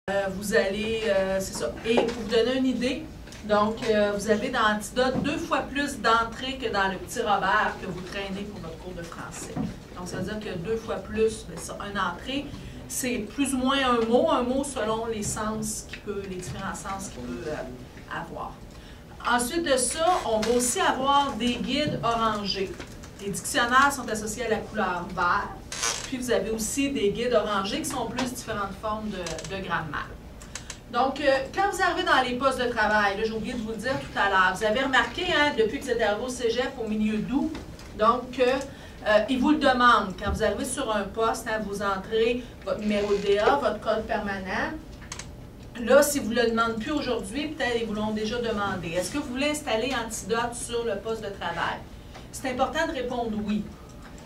Vous allez, c'est ça. Et pour vous donner une idée, donc vous avez dans Antidote 2 fois plus d'entrées que dans le petit Robert que vous traînez pour votre cours de français. Donc ça veut dire que 2 fois plus, bien, ça, une entrée, c'est plus ou moins un mot selon les sens les différents sens qu'il peut avoir. Ensuite de ça, on va aussi avoir des guides orangés. Les dictionnaires sont associés à la couleur vert. Puis vous avez aussi des guides orangés qui sont plus différentes formes de grammaire. Donc, quand vous arrivez dans les postes de travail, j'ai oublié de vous le dire tout à l'heure, vous avez remarqué, hein, depuis que vous êtes arrivé au cégep au milieu d'août, donc, ils vous le demandent. Quand vous arrivez sur un poste, hein, vous entrez votre numéro de DA, votre code permanent. Là, si vous ne le demandez plus aujourd'hui, peut-être ils vous l'ont déjà demandé. Est-ce que vous voulez installer Antidote sur le poste de travail? C'est important de répondre oui.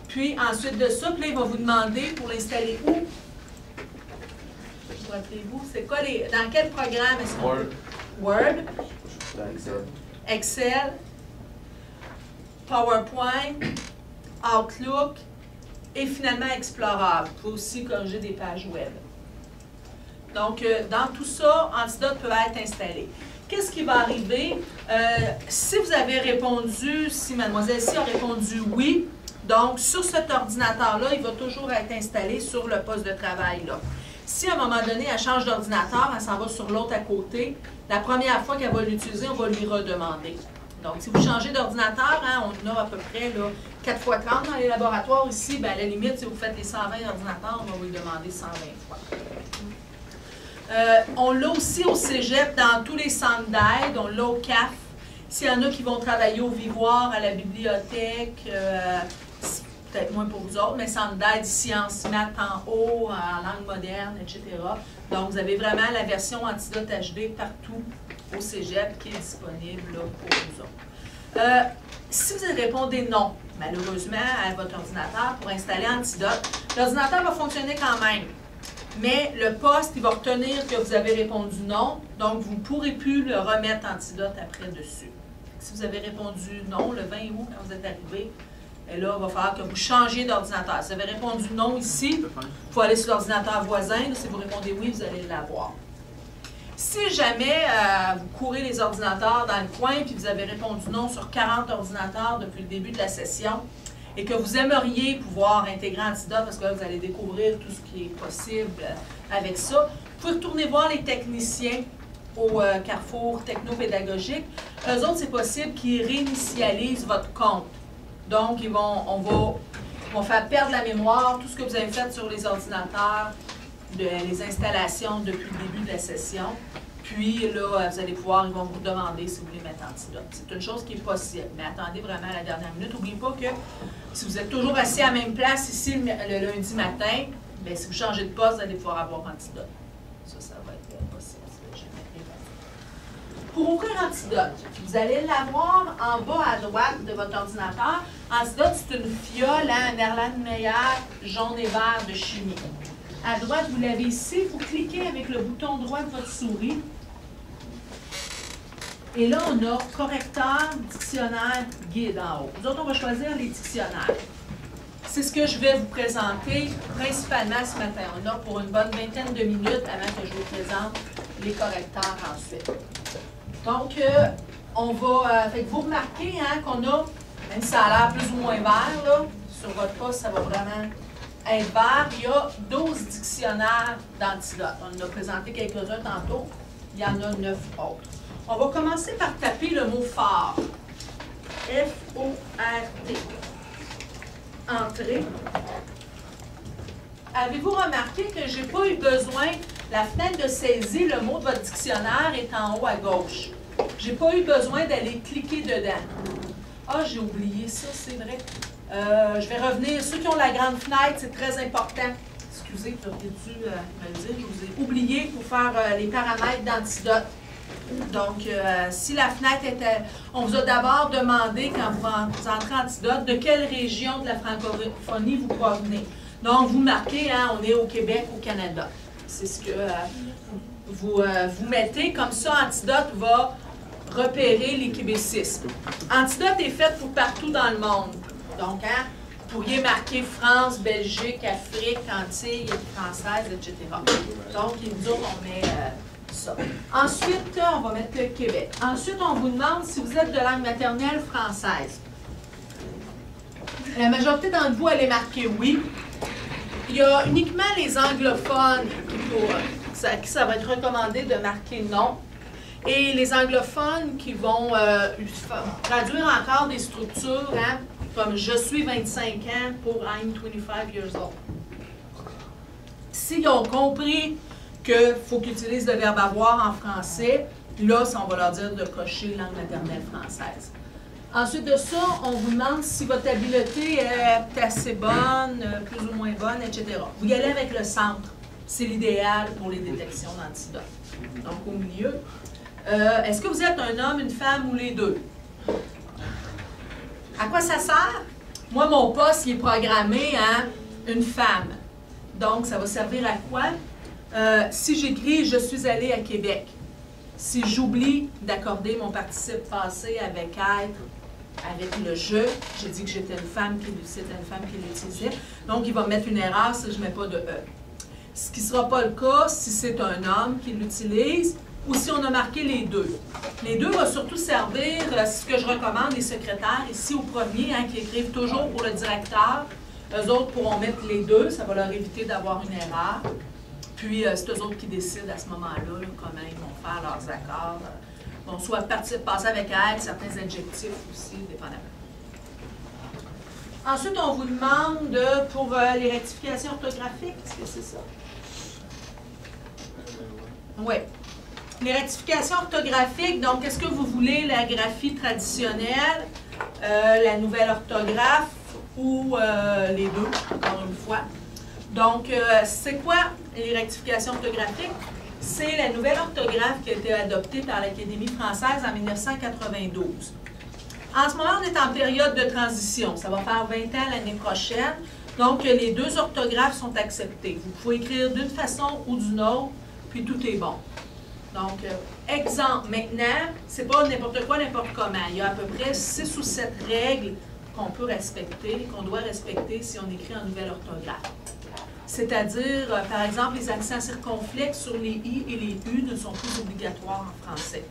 Puis, ensuite de ça, puis là, il va vous demander pour l'installer où? Rappelez-vous, c'est quoi dans quel programme est-ce qu'on peut? Word. Excel. PowerPoint. Outlook. Et finalement, Explorer. Vous pouvez aussi corriger des pages web. Donc, dans tout ça, Antidote peut être installé. Qu'est-ce qui va arriver? Si vous avez répondu, si mademoiselle C a répondu oui, donc sur cet ordinateur-là, il va toujours être installé sur le poste de travail-là. Si à un moment donné, elle change d'ordinateur, elle s'en va sur l'autre à côté, la première fois qu'elle va l'utiliser, on va lui redemander. Donc, si vous changez d'ordinateur, hein, on a à peu près là, 4 x 30 dans les laboratoires ici, bien, à la limite, si vous faites les 120 ordinateurs, on va vous le demander 120 fois. On l'a aussi au cégep dans tous les centres d'aide, on l'a au CAF. S'il y en a qui vont travailler au Vivoire, à la bibliothèque, peut-être moins pour vous autres, mais centre d'aide, sciences, maths en haut, en langue moderne, etc. Donc, vous avez vraiment la version Antidote HD partout au cégep qui est disponible là, pour vous autres. Si vous répondez non, malheureusement, à votre ordinateur pour installer Antidote, l'ordinateur va fonctionner quand même. Mais le poste, il va retenir que vous avez répondu non, donc vous ne pourrez plus le remettre Antidote après dessus. Si vous avez répondu non le 20 août quand vous êtes arrivé, et là, il va falloir que vous changiez d'ordinateur. Si vous avez répondu non ici, il faut aller sur l'ordinateur voisin. Là, si vous répondez oui, vous allez l'avoir. Si jamais vous courez les ordinateurs dans le coin et vous avez répondu non sur 40 ordinateurs depuis le début de la session et que vous aimeriez pouvoir intégrer Antidote parce que là, vous allez découvrir tout ce qui est possible avec ça, vous pouvez retourner voir les techniciens au Carrefour technopédagogique. Eux autres, c'est possible qu'ils réinitialisent votre compte. Donc, ils vont faire perdre la mémoire, tout ce que vous avez fait sur les ordinateurs, les installations depuis le début de la session. Puis là, vous allez pouvoir, ils vont vous demander si vous voulez mettre Antidote. C'est une chose qui est possible, mais attendez vraiment à la dernière minute. N'oubliez pas que si vous êtes toujours assis à la même place ici le lundi matin, bien, si vous changez de poste, vous allez pouvoir avoir Antidote. Ça va être possible. Pour ouvrir Antidote, vous allez l'avoir en bas à droite de votre ordinateur. Antidote, c'est une fiole, hein, un Erlenmeyer jaune et vert de chimie. À droite, vous l'avez ici. Vous cliquez avec le bouton droit de votre souris. Et là, on a correcteur, dictionnaire, guide en haut. Nous autres, on va choisir les dictionnaires. C'est ce que je vais vous présenter principalement ce matin. On a pour une bonne vingtaine de minutes avant que je vous présente les correcteurs ensuite. Donc, on va. Vous remarquez hein, qu'on a, même si ça a l'air plus ou moins vert, là, sur votre poste, ça va vraiment être vert. Il y a 12 dictionnaires d'Antidote. On en a présenté quelques-uns tantôt. Il y en a 9 autres. On va commencer par taper le mot phare. F-O-R-T. Entrée. Avez-vous remarqué que je n'ai pas eu besoin, la fenêtre de saisie, le mot de votre dictionnaire est en haut à gauche. Je n'ai pas eu besoin d'aller cliquer dedans. Ah, j'ai oublié ça, c'est vrai. Je vais revenir. Ceux qui ont la grande fenêtre, c'est très important. Excusez, j'aurais dû me le dire. Je vous ai oublié pour faire les paramètres d'Antidote. Donc, si la fenêtre était... On vous a d'abord demandé, quand vous entrez en Antidote, de quelle région de la francophonie vous provenez. Donc, vous marquez, hein, on est au Québec, au Canada. C'est ce que vous mettez. Comme ça, Antidote va repérer les québécismes. Antidote est fait pour partout dans le monde. Donc, hein, pourriez marquer France, Belgique, Afrique, Antilles, française, etc. Donc, nous autres, on met ça. Ensuite, on va mettre le Québec. Ensuite, on vous demande si vous êtes de langue maternelle française. La majorité d'entre vous allez marquer oui. Il y a uniquement les anglophones à qui ça va être recommandé de marquer non. Et les anglophones qui vont traduire encore des structures, hein, comme « je suis 25 ans » pour « I'm 25 years old ». S'ils ont compris qu'il faut qu'ils utilisent le verbe « avoir » en français, là, on va leur dire de cocher langue maternelle française. Ensuite de ça, on vous demande si votre habileté est assez bonne, plus ou moins bonne, etc. Vous y allez avec le centre. C'est l'idéal pour les détections d'antidotes. Donc, au milieu. Est-ce que vous êtes un homme, une femme ou les deux? À quoi ça sert? Moi, mon poste, il est programmé à une femme. Donc, ça va servir à quoi? Si j'écris « je suis allée à Québec », si j'oublie d'accorder mon participe passé avec être, avec le « je », j'ai dit que c'était une femme qui l'utilisait. Donc, il va mettre une erreur si je ne mets pas de « e ». Ce qui ne sera pas le cas si c'est un homme qui l'utilise ou si on a marqué les deux. Les deux vont surtout servir, ce que je recommande, les secrétaires, ici au premier, hein, qui écrivent toujours pour le directeur. Eux autres pourront mettre les deux, ça va leur éviter d'avoir une erreur. Puis, c'est eux autres qui décident à ce moment-là là, comment ils vont faire leurs accords. Bon, soit participe passé avec être, certains adjectifs aussi, dépendamment. Ensuite, on vous demande pour les rectifications orthographiques, est-ce que c'est ça? Oui. Les rectifications orthographiques, donc, est-ce que vous voulez la graphie traditionnelle, la nouvelle orthographe ou les deux, encore une fois? Donc, c'est quoi les rectifications orthographiques? C'est la nouvelle orthographe qui a été adoptée par l'Académie française en 1992. En ce moment, on est en période de transition. Ça va faire 20 ans l'année prochaine. Donc, les deux orthographes sont acceptées. Vous pouvez écrire d'une façon ou d'une autre, puis tout est bon. Donc, exemple, maintenant, c'est pas n'importe quoi, n'importe comment. Il y a à peu près 6 ou 7 règles qu'on peut respecter, qu'on doit respecter si on écrit en nouvelle orthographe. C'est-à-dire, par exemple, les accents circonflexes sur les i et les u ne sont plus obligatoires en français.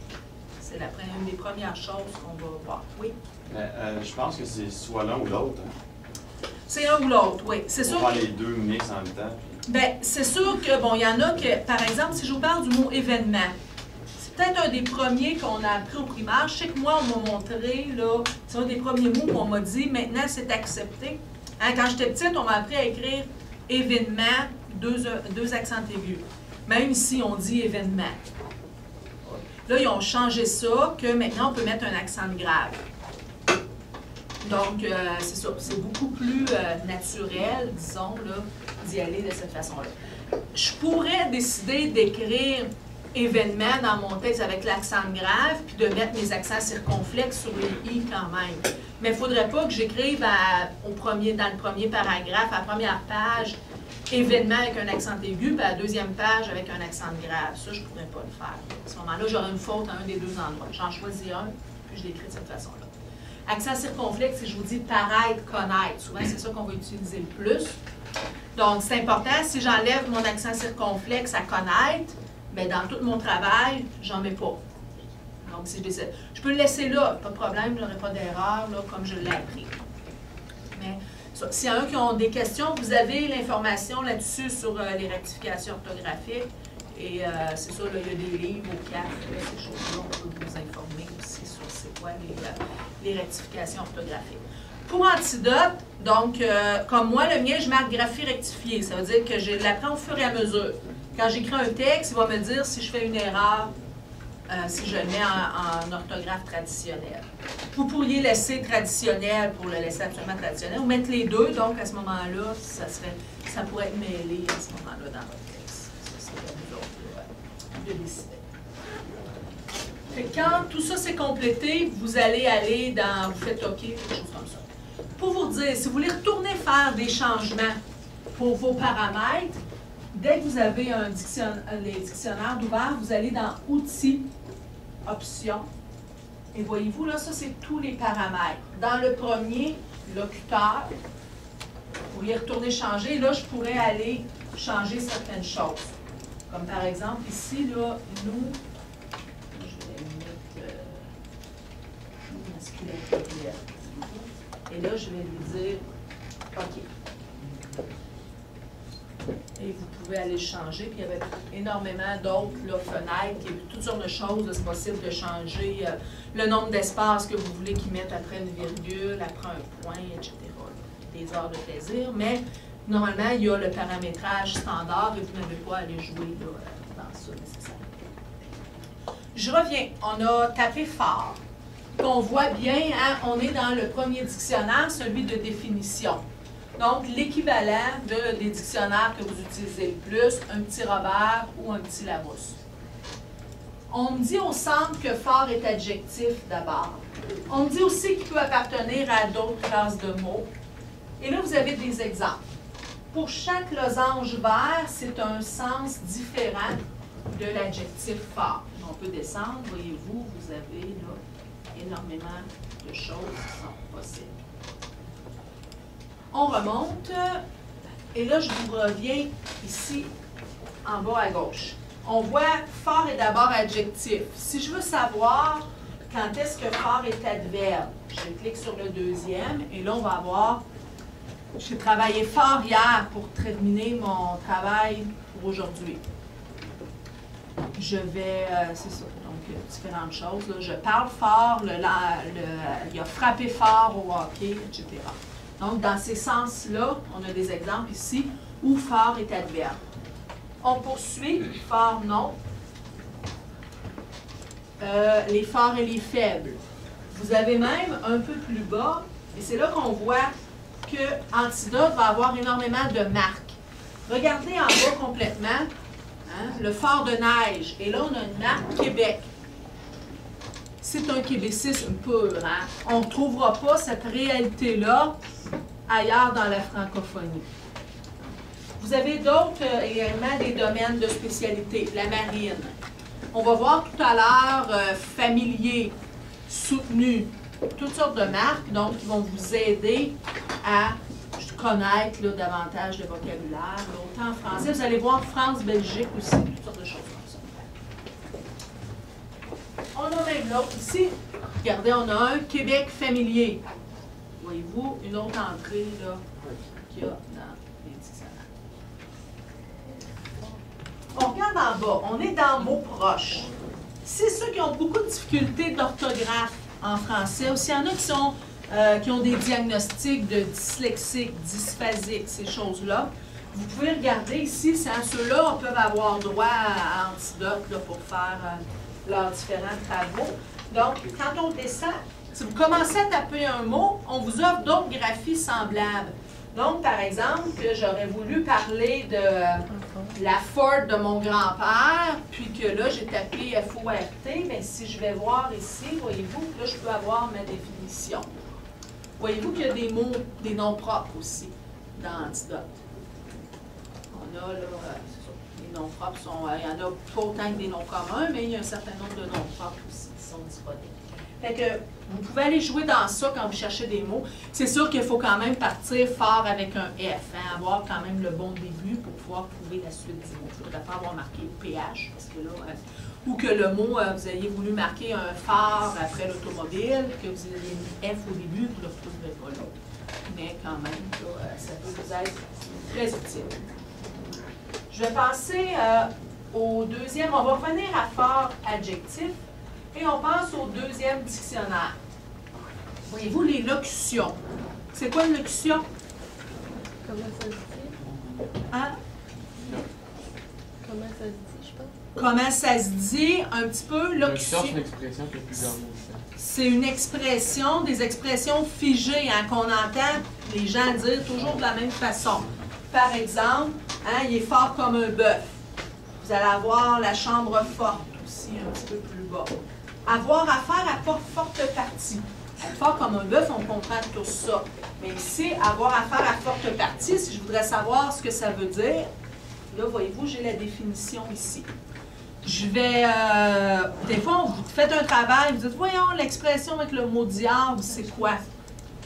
C'est une des premières choses qu'on va voir. Oui? Je pense que c'est soit l'un ou l'autre. Hein? C'est un ou l'autre, oui. C'est sûr. On va faire les deux mix en même temps. Bien, c'est sûr que, bon, il y en a que, par exemple, si je vous parle du mot événement, c'est peut-être un des premiers qu'on a appris au primaire. Je sais que moi, on m'a montré, là, c'est un des premiers mots où on m'a dit, maintenant, c'est accepté. Hein, quand j'étais petite, on m'a appris à écrire événement, deux accents aigus. Même ici, on dit événement. Là, ils ont changé ça, que maintenant, on peut mettre un accent grave. Donc, c'est ça. C'est beaucoup plus naturel, disons, d'y aller de cette façon-là. Je pourrais décider d'écrire événement dans mon texte avec l'accent grave, puis de mettre mes accents circonflexes sur les i quand même. Mais il ne faudrait pas que j'écrive dans le premier paragraphe, à la première page, événement avec un accent aigu, puis à la deuxième page avec un accent grave. Ça, je ne pourrais pas le faire. À ce moment-là, j'aurais une faute à un des deux endroits. J'en choisis un, puis je l'écris de cette façon-là. Accent circonflexe, si je vous dis paraître, connaître, souvent c'est ça qu'on va utiliser le plus. Donc, c'est important. Si j'enlève mon accent circonflexe à connaître, bien, dans tout mon travail, j'en mets pas. Donc, si je décide, je peux le laisser là, pas de problème, je n'aurai pas d'erreur, là, comme je l'ai appris. Mais, s'il y en a qui ont des questions, vous avez l'information là-dessus sur les rectifications orthographiques. Et c'est ça, là, il y a des livres au CAF, ces choses-là, on peut vous informer aussi sur c'est quoi les rectifications orthographiques. Pour antidote, donc, comme moi, le mien, je marque graphie rectifiée. Ça veut dire que je l'apprends au fur et à mesure. Quand j'écris un texte, il va me dire si je fais une erreur, si je le mets en orthographe traditionnelle. Vous pourriez laisser traditionnel pour le laisser absolument traditionnel, ou mettre les deux, donc à ce moment-là, ça pourrait être mêlé à ce moment-là dans votre texte. Ça, c'est à vous autres de décider. Quand tout ça c'est complété, vous allez aller dans, vous faites OK, quelque chose comme ça. Pour vous dire, si vous voulez retourner faire des changements pour vos paramètres, dès que vous avez les dictionnaires d'ouvert, vous allez dans Outils, Options. Et voyez-vous, là, ça, c'est tous les paramètres. Dans le premier, locuteur, Pour y retourner changer, là, je pourrais aller changer certaines choses. Comme par exemple, ici, là, nous, je vais mettre masculin pluriel. Et là, je vais lui dire OK. Et vous pouvez aller le changer. Puis il y avait énormément d'autres fenêtres. Il y a toutes sortes de choses. C'est possible de changer le nombre d'espaces que vous voulez qu'ils mettent après une virgule, après un point, etc. Des heures de plaisir. Mais normalement, il y a le paramétrage standard et vous n'avez pas à aller jouer là, dans ça nécessairement. Je reviens. On a tapé fort. On voit bien, hein, on est dans le premier dictionnaire, celui de définition. Donc, l'équivalent des dictionnaires que vous utilisez le plus, un petit Robert ou un petit Larousse. On me dit au centre que fort est adjectif d'abord. On me dit aussi qu'il peut appartenir à d'autres classes de mots. Et là, vous avez des exemples. Pour chaque losange vert, c'est un sens différent de l'adjectif fort. On peut descendre, voyez-vous, vous avez là énormément de choses qui sont possibles. On remonte, et là, je vous reviens ici, en bas à gauche. On voit fort est d'abord adjectif. Si je veux savoir quand est-ce que fort est adverbe, je clique sur le deuxième, et là, on va avoir, j'ai travaillé fort hier pour terminer mon travail pour aujourd'hui. Je vais, c'est ça, donc différentes choses. Là. Je parle fort, il a frappé fort au hockey, etc. Donc, dans ces sens-là, on a des exemples ici où fort est adverbe. On poursuit, fort non. Les forts et les faibles. Vous avez même un peu plus bas, et c'est là qu'on voit que Antidote va avoir énormément de marques. Regardez en bas complètement, hein, le fort de neige. Et là, on a une marque Québec. C'est un québécisme pur. Hein? On ne trouvera pas cette réalité-là ailleurs dans la francophonie. Vous avez d'autres également des domaines de spécialité. La marine. On va voir tout à l'heure familier, soutenu, toutes sortes de marques donc, qui vont vous aider à connaître là, davantage de vocabulaire. Là, autant en français, vous allez voir France-Belgique aussi, toutes sortes de choses comme ça. On a même l'autre ici. Regardez, on a un Québec familier. Voyez-vous, une autre entrée qu'il y a dans les dictionnaires. On regarde en bas. On est dans mots proches. C'est ceux qui ont beaucoup de difficultés d'orthographe en français. Aussi, il y en a qui ont des diagnostics de dyslexique, dysphasique, ces choses-là. Vous pouvez regarder ici, ceux-là peuvent avoir droit à Antidote là, pour faire leurs différents travaux. Donc, quand on descend, si vous commencez à taper un mot, on vous offre d'autres graphies semblables. Donc, par exemple, que j'aurais voulu parler de la Ford de mon grand-père, puis que là, j'ai tapé F-O-R-T, mais si je vais voir ici, voyez-vous, là, je peux avoir ma définition. Voyez-vous qu'il y a des mots, des noms propres aussi dans Antidote. On a là, les noms propres il y en a pas autant que des noms communs, mais il y a un certain nombre de noms propres aussi qui sont disponibles. Fait que vous pouvez aller jouer dans ça quand vous cherchez des mots. C'est sûr qu'il faut quand même partir fort avec un F, hein, avoir quand même le bon début pour pouvoir trouver la suite du mot. Il ne faudrait pas avoir marqué PH, parce que là, ou que le mot, vous ayez voulu marquer un phare après l'automobile, que vous ayez mis F au début, vous ne le retrouverez pas là. Mais quand même, là, ça peut vous être très utile. Je vais passer au deuxième. On va revenir à fort adjectif. Et on passe au deuxième dictionnaire. Voyez-vous les locutions. C'est quoi une locution? Comment ça se dit? Hein? Comment ça se dit, je pense? Comment ça se dit? Un petit peu. Locution. C'est une expression qui a plusieurs mots. C'est une expression, des expressions figées, hein, qu'on entend les gens dire toujours de la même façon. Par exemple, hein, il est fort comme un bœuf. Vous allez avoir la chambre forte aussi, un petit peu plus bas. Avoir affaire à forte partie. Être fort comme un bœuf, on comprend tout ça. Mais ici, avoir affaire à forte partie, si je voudrais savoir ce que ça veut dire, là, voyez-vous, j'ai la définition ici. Je vais, des fois, vous faites un travail, vous dites, voyons, l'expression avec le mot diable, c'est quoi?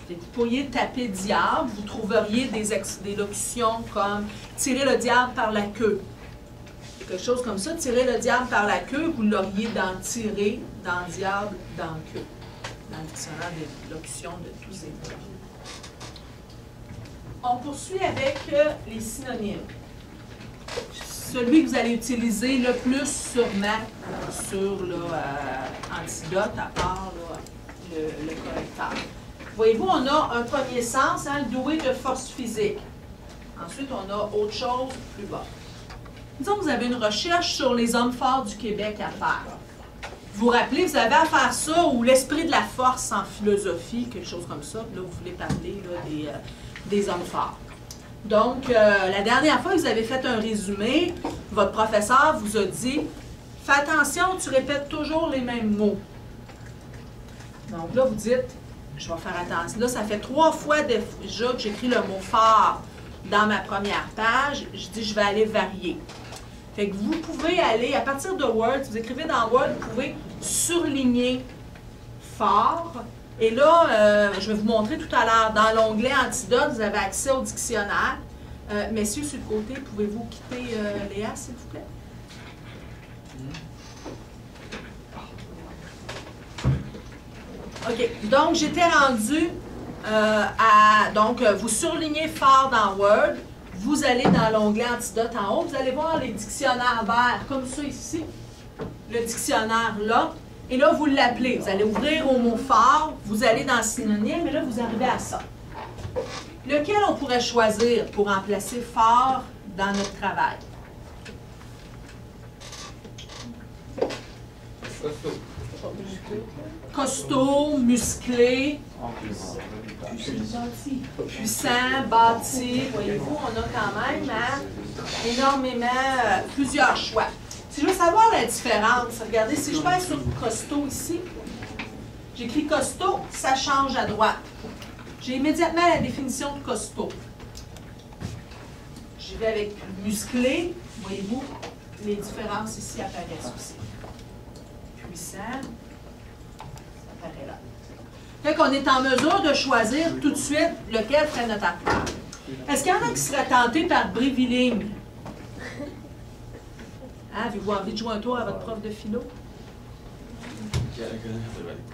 Vous pourriez taper diable, vous trouveriez des locutions comme tirer le diable par la queue. Quelque chose comme ça, tirer le diable par la queue, vous l'auriez dans tirer, dans diable, dans queue. Dans le dictionnaire des locutions de tous ces mots. On poursuit avec les synonymes. Celui que vous allez utiliser le plus sûrement sur Antidote, à part le correcteur. Voyez-vous, on a un premier sens, hein, doué de force physique. Ensuite, on a autre chose plus bas. Disons que vous avez une recherche sur les hommes forts du Québec à faire. Vous vous rappelez, vous avez à faire ça, ou l'esprit de la force en philosophie, quelque chose comme ça. Là, vous voulez parler là, des hommes forts. Donc, la dernière fois que vous avez fait un résumé, votre professeur vous a dit « Fais attention, tu répètes toujours les mêmes mots. » Donc là, vous dites « Je vais faire attention. » Là, ça fait 3 fois déjà que j'écris le mot « fort » dans ma première page. Je dis « Je vais aller varier. » Fait que vous pouvez aller, à partir de Word, si vous écrivez dans Word, vous pouvez surligner « fort ». Et là, je vais vous montrer tout à l'heure, dans l'onglet Antidote, vous avez accès au dictionnaire. Messieurs, sur le côté, pouvez-vous quitter Léa, s'il vous plaît? OK. Donc, j'étais rendue donc, vous surlignez fort dans Word. Vous allez dans l'onglet Antidote en haut. Vous allez voir les dictionnaires verts, comme ça ici. Le dictionnaire là. Et là, vous l'appelez. Vous allez ouvrir au mot fort. Vous allez dans synonyme. Et là, vous arrivez à ça. Lequel on pourrait choisir pour remplacer fort dans notre travail? Costaud, musclé, puissant, bâti. Voyez-vous, on a quand même énormément, plusieurs choix. Si je veux savoir la différence, regardez, si je vais sur costaud ici, j'écris costaud, ça change à droite. J'ai immédiatement la définition de costaud. J'y vais avec musclé, voyez-vous, les différences ici apparaissent aussi. Puissant, ça apparaît là. Fait qu'on est en mesure de choisir tout de suite lequel ferait notre affaire. Est-ce qu'il y en a qui seraient tentés par bréviling? Hein, avez-vous envie de jouer un tour à votre prof de philo?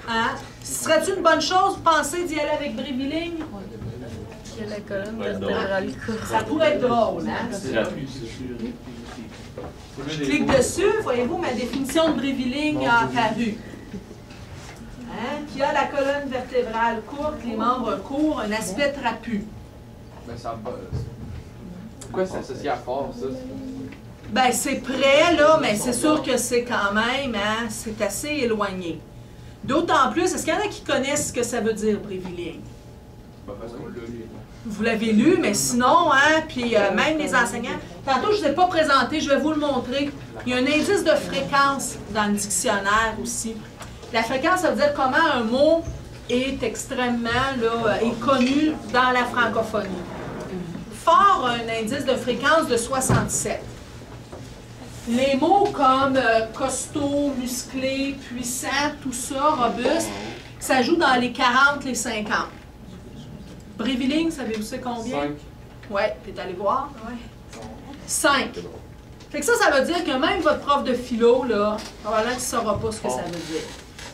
Hein? Serait-ce une bonne chose, vous pensez, d'y aller avec bréviling? Il y a la colonne vertébrale courte. Ça pourrait être drôle, hein? Je clique dessus, voyez-vous, ma définition de bréviling a apparu. Hein? Qui a la colonne vertébrale courte, les membres courts, un aspect trapu. Mais ça pourquoi c'est associé à fort, ça? Ben, c'est près, là, mais c'est sûr que c'est quand même, hein, c'est assez éloigné. D'autant plus, est-ce qu'il y en a qui connaissent ce que ça veut dire, bréviling? Vous l'avez lu, mais sinon, hein, puis même les enseignants. Tantôt, je ne vous ai pas présenté, je vais vous le montrer. Il y a un indice de fréquence dans le dictionnaire aussi. La fréquence, ça veut dire comment un mot est extrêmement, là, est connu dans la francophonie. Fort a un indice de fréquence de 67. Les mots comme costaud, musclé, puissant, tout ça, robuste, ça joue dans les 40, les 50. Bréviling, savez-vous c'est combien? 5. Oui, t'es allé voir? Oui. 5. Fait que ça veut dire que même votre prof de philo, là, probablement qu'il ne saura pas ce que ça veut dire.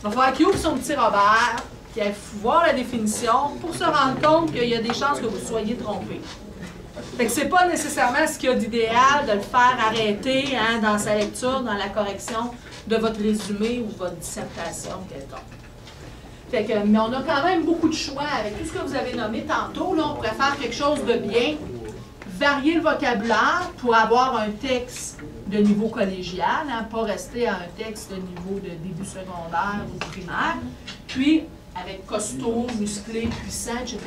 Il va falloir qu'il ouvre son petit Robert, qu'il aille voir la définition pour se rendre compte qu'il y a des chances que vous soyez trompé. Fait que c'est pas nécessairement ce qu'il y a d'idéal de le faire arrêter hein, dans sa lecture, dans la correction de votre résumé ou de votre dissertation quelconque. Fait que, mais on a quand même beaucoup de choix avec tout ce que vous avez nommé tantôt. Là, on pourrait faire quelque chose de bien, varier le vocabulaire pour avoir un texte de niveau collégial, hein, pas rester à un texte de niveau de début secondaire ou primaire. Puis, avec costaud, musclé, puissant, etc.,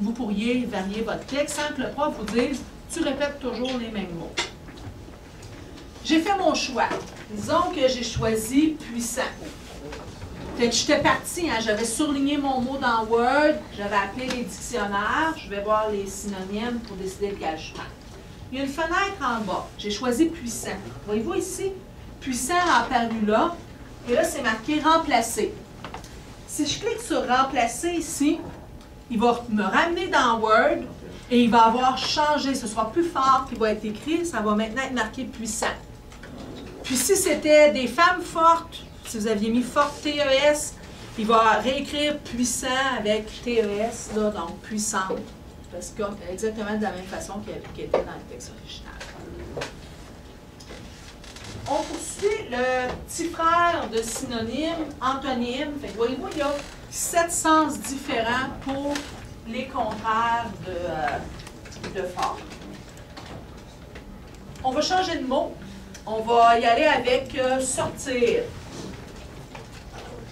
vous pourriez varier votre texte sans que le prof vous dise « tu répètes toujours les mêmes mots ». J'ai fait mon choix. Disons que j'ai choisi « puissant ». Fait que j'étais partie, hein, j'avais surligné mon mot dans Word, j'avais appelé les dictionnaires, je vais voir les synonymes pour décider lequel je prends. Il y a une fenêtre en bas, j'ai choisi « puissant ». Voyez-vous ici? « Puissant » a apparu là, et là c'est marqué « remplacer ». Si je clique sur « remplacer » ici, il va me ramener dans Word et il va avoir changé. Ce sera plus fort qui va être écrit, ça va maintenant être marqué puissant. Puis si c'était des femmes fortes, si vous aviez mis forte TES, il va réécrire puissant avec TES, là, donc puissante. Parce que exactement de la même façon qu'il était dans le texte original. On poursuit le petit frère de synonyme, antonyme. Fait que voyez-vous, il y a 7 sens différents pour les contraires de fort. On va changer de mot. On va y aller avec sortir.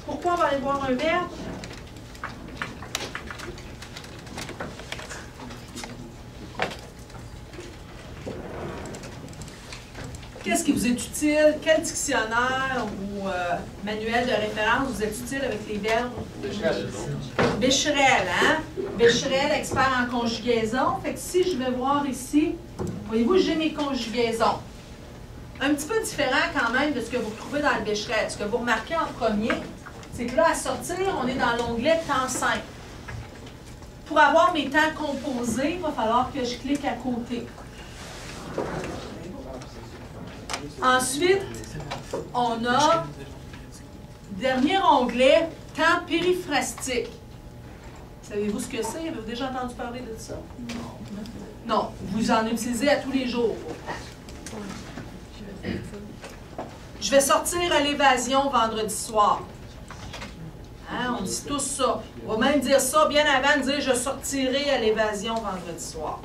Pourquoi on va aller voir un verbe? Qu'est-ce qui vous est utile? Quel dictionnaire ou manuel de référence vous est utile avec les verbes? Becherel, hein? Becherel, expert en conjugaison. Fait que si je vais voir ici, voyez-vous, j'ai mes conjugaisons. Un petit peu différent quand même de ce que vous retrouvez dans le Becherel. Ce que vous remarquez en premier, c'est que là, à sortir, on est dans l'onglet temps simple. Pour avoir mes temps composés, il va falloir que je clique à côté. Ensuite, on a, dernier onglet, temps périphrastique. Savez-vous ce que c'est? Avez-vous déjà entendu parler de ça? Non. Vous en utilisez à tous les jours. Je vais sortir à l'évasion vendredi soir. Hein? On dit tous ça. On va même dire ça bien avant de dire je sortirai à l'évasion vendredi soir.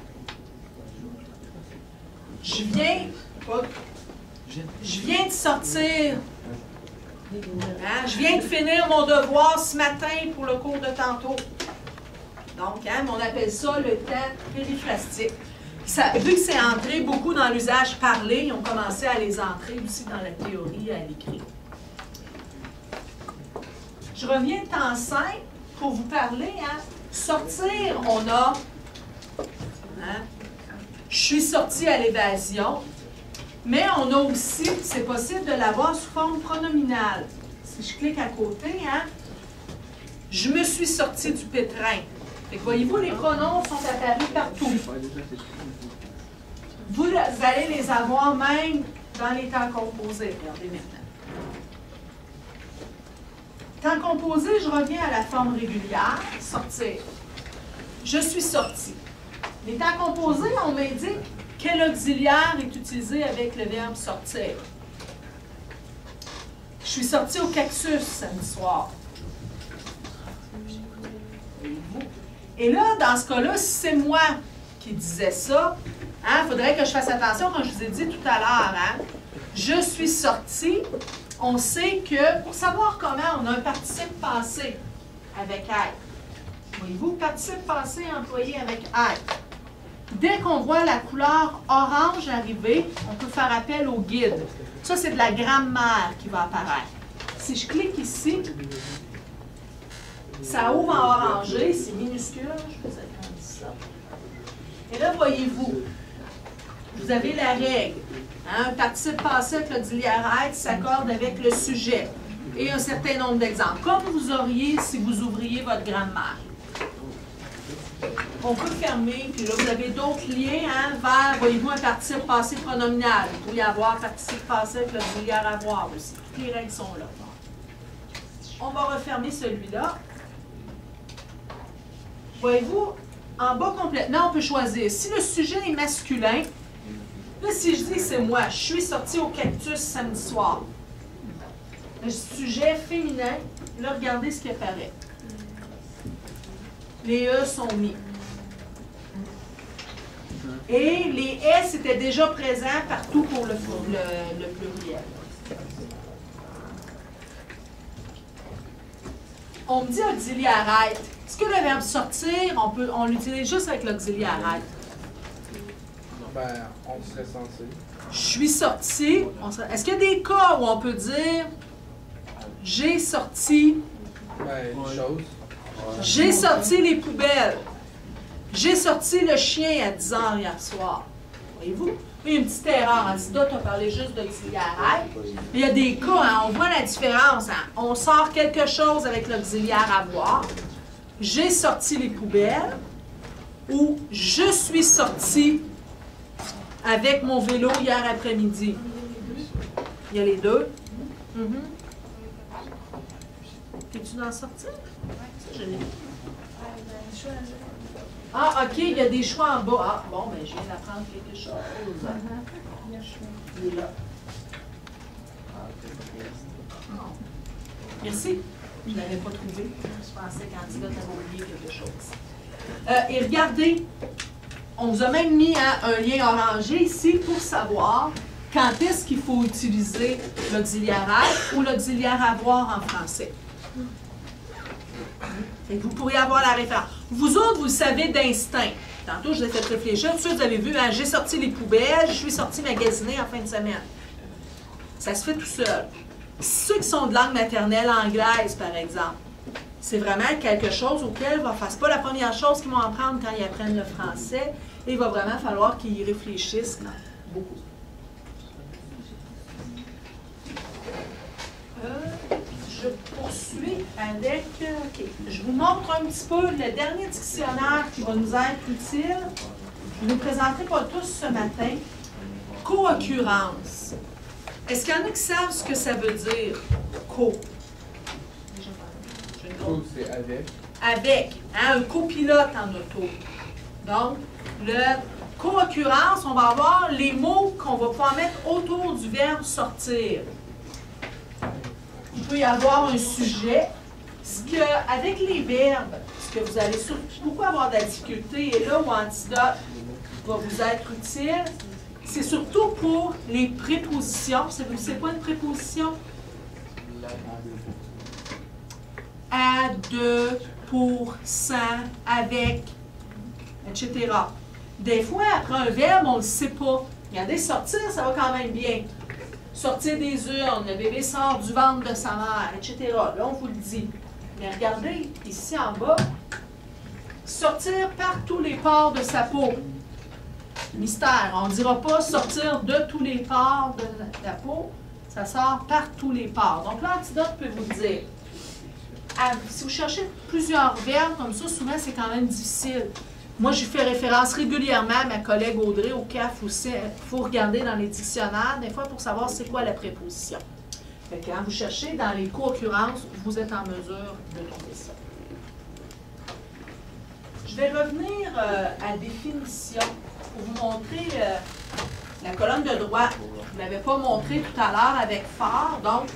Je viens de sortir. Hein? Je viens de finir mon devoir ce matin pour le cours de tantôt. Donc, hein, on appelle ça le temps périphrastique. Vu que c'est entré beaucoup dans l'usage parlé, ils ont commencé à les entrer aussi dans la théorie à l'écrit. Je reviens de temps 5 pour vous parler. Hein. Sortir, on a... Hein, je suis sortie à l'évasion. Mais on a aussi, c'est possible de l'avoir sous forme pronominale. Si je clique à côté, hein, je me suis sortie du pétrin. Fait que voyez-vous, les pronoms sont apparus partout. Vous allez les avoir même dans les temps composés. Regardez maintenant. Temps composé, je reviens à la forme régulière, sortir. Je suis sortie. Les temps composés, on m'indique quel auxiliaire est utilisé avec le verbe sortir. Je suis sortie au cactus samedi soir. Et là, dans ce cas-là, si c'est moi qui disais ça, il faudrait que je fasse attention quand je vous ai dit tout à l'heure. Hein, je suis sortie. On sait que, pour savoir comment, on a un participe passé avec être. Voyez-vous, participe passé employé avec être. Dès qu'on voit la couleur orange arriver, on peut faire appel au guide. Ça, c'est de la grammaire qui va apparaître. Si je clique ici, ça ouvre en orangé, c'est minuscule. Je vais agrandir ça. Et là, voyez-vous, vous avez la règle. Hein, un participe passé avec l'auxiliaire être s'accorde avec le sujet. Et un certain nombre d'exemples. Comme vous auriez si vous ouvriez votre grammaire. On peut fermer, puis là, vous avez d'autres liens hein, vers, voyez-vous, un participe passé pronominal. Vous pouvez avoir participe passé avec l'auxiliaire avoir aussi. Toutes les règles sont là. On va refermer celui-là. Voyez-vous, en bas complètement, on peut choisir. Si le sujet est masculin, là, si je dis que c'est moi, je suis sortie au cactus samedi soir. Le sujet féminin, là, regardez ce qui apparaît. Les E sont mis. Et les S étaient déjà présents partout pour le pluriel. On me dit auxiliaire être. Est-ce que le verbe sortir, on l'utilise juste avec l'auxiliaire être? Ben, on serait censé. Je suis sortie. Est-ce qu'il y a des cas où on peut dire j'ai sorti? Ben, une chose. J'ai sorti les poubelles. J'ai sorti le chien à 10 h hier soir. Voyez-vous? Il y a une petite erreur. Antidote a parlé juste d'auxiliaire être. Mais il y a des cas, hein, on voit la différence. Hein. On sort quelque chose avec l'auxiliaire avoir. j'ai sorti les poubelles ou je suis sorti avec mon vélo hier après-midi. Il y a les deux. Es-tu dans la sortie? Ça, je l'ai. Ah, OK, il y a des choix en bas. Ah, bon, ben, je viens d'apprendre quelque chose. Il est là. Merci. Je ne l'avais pas trouvé. Je pensais qu'Antidote avait oublié quelque chose. Et regardez, on vous a même mis un lien orangé ici pour savoir quand est-ce qu'il faut utiliser l'auxiliaire être ou l'auxiliaire avoir en français. Et vous pourriez avoir la référence. Vous autres, vous le savez d'instinct. Tantôt, je vous ai fait réfléchir. Tout de suite, vous avez vu, hein, j'ai sorti les poubelles, je suis sorti magasiner en fin de semaine. Ça se fait tout seul. Ceux qui sont de langue maternelle anglaise, par exemple, c'est vraiment quelque chose auquel c'est pas la première chose qu'ils vont apprendre quand ils apprennent le français. Et il va vraiment falloir qu'ils y réfléchissent beaucoup. Je poursuis avec... OK. Je vous montre un petit peu le dernier dictionnaire qui va nous être utile. Je ne vous présenterai pas tous ce matin. Co-occurrence. Est-ce qu'il y en a qui savent ce que ça veut dire? Co. Co, c'est avec. Avec. Hein, un copilote en auto. Donc, le co-occurrence, on va avoir les mots qu'on va pouvoir mettre autour du verbe sortir. Il peut y avoir un sujet. Avec les verbes, ce que vous allez beaucoup avoir de la difficulté, et là où Antidote va vous être utile, c'est surtout pour les prépositions. C'est quoi une préposition? À, de, pour, sans, avec, etc. Des fois, après un verbe, on ne le sait pas. Regardez, sortir, ça va quand même bien. Sortir des urnes, le bébé sort du ventre de sa mère, etc. Là, on vous le dit. Mais regardez, ici en bas, sortir par tous les pores de sa peau. Mystère. On ne dira pas sortir de tous les pores de la peau. Ça sort par tous les pores. Donc, l'Antidote peut vous dire. Si vous cherchez plusieurs verbes comme ça, souvent, c'est quand même difficile. Moi, je fais référence régulièrement à ma collègue Audrey au CAF aussi. Il faut regarder dans les dictionnaires, des fois, pour savoir c'est quoi la préposition. Fait que quand vous cherchez dans les co-occurrences, vous êtes en mesure de trouver ça. Je vais revenir à la définition pour vous montrer la colonne de droite. Je ne l'avais pas montré tout à l'heure avec phare. Donc,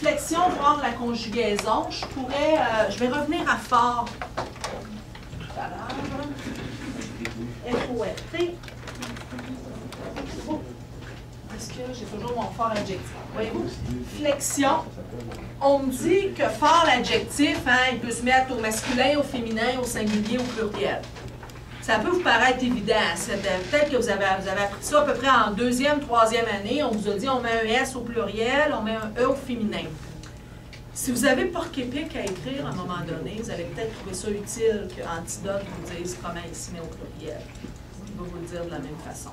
flexion, voir la conjugaison. Je vais revenir à phare tout à l'heure. F-O-R-T. Est-ce que j'ai toujours mon fort adjectif? Voyez-vous? Flexion. On me dit que fort l'adjectif, hein, il peut se mettre au masculin, au féminin, au singulier, au pluriel. Ça peut vous paraître évident. Peut-être que vous avez appris ça à peu près en deuxième, troisième année. On vous a dit on met un S au pluriel, on met un E au féminin. Si vous avez porc-épic à écrire à un moment donné, vous allez peut-être trouver ça utile qu'Antidote vous dise comment il se met au pluriel. Il va vous le dire de la même façon.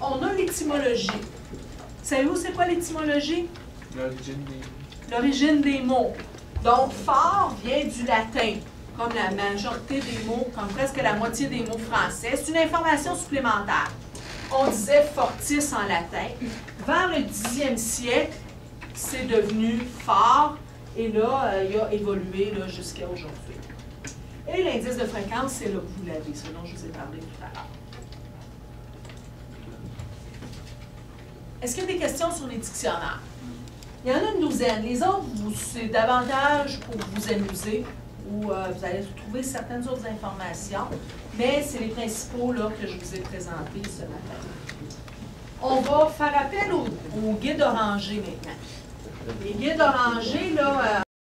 On a l'étymologie. Savez-vous c'est quoi l'étymologie? L'origine des mots. Donc, fort vient du latin, comme la majorité des mots, comme presque la moitié des mots français. C'est une information supplémentaire. On disait fortis en latin. Vers le 10e siècle, c'est devenu fort, et là, il a évolué jusqu'à aujourd'hui. Et l'indice de fréquence, c'est là que vous l'avez, ce dont je vous ai parlé tout à l'heure. Est-ce qu'il y a des questions sur les dictionnaires? Il y en a une douzaine. Les autres, c'est davantage pour vous amuser, ou vous allez trouver certaines autres informations, mais c'est les principaux là, que je vous ai présentés ce matin. On va faire appel au guide orangé maintenant. Les guides orangés, là,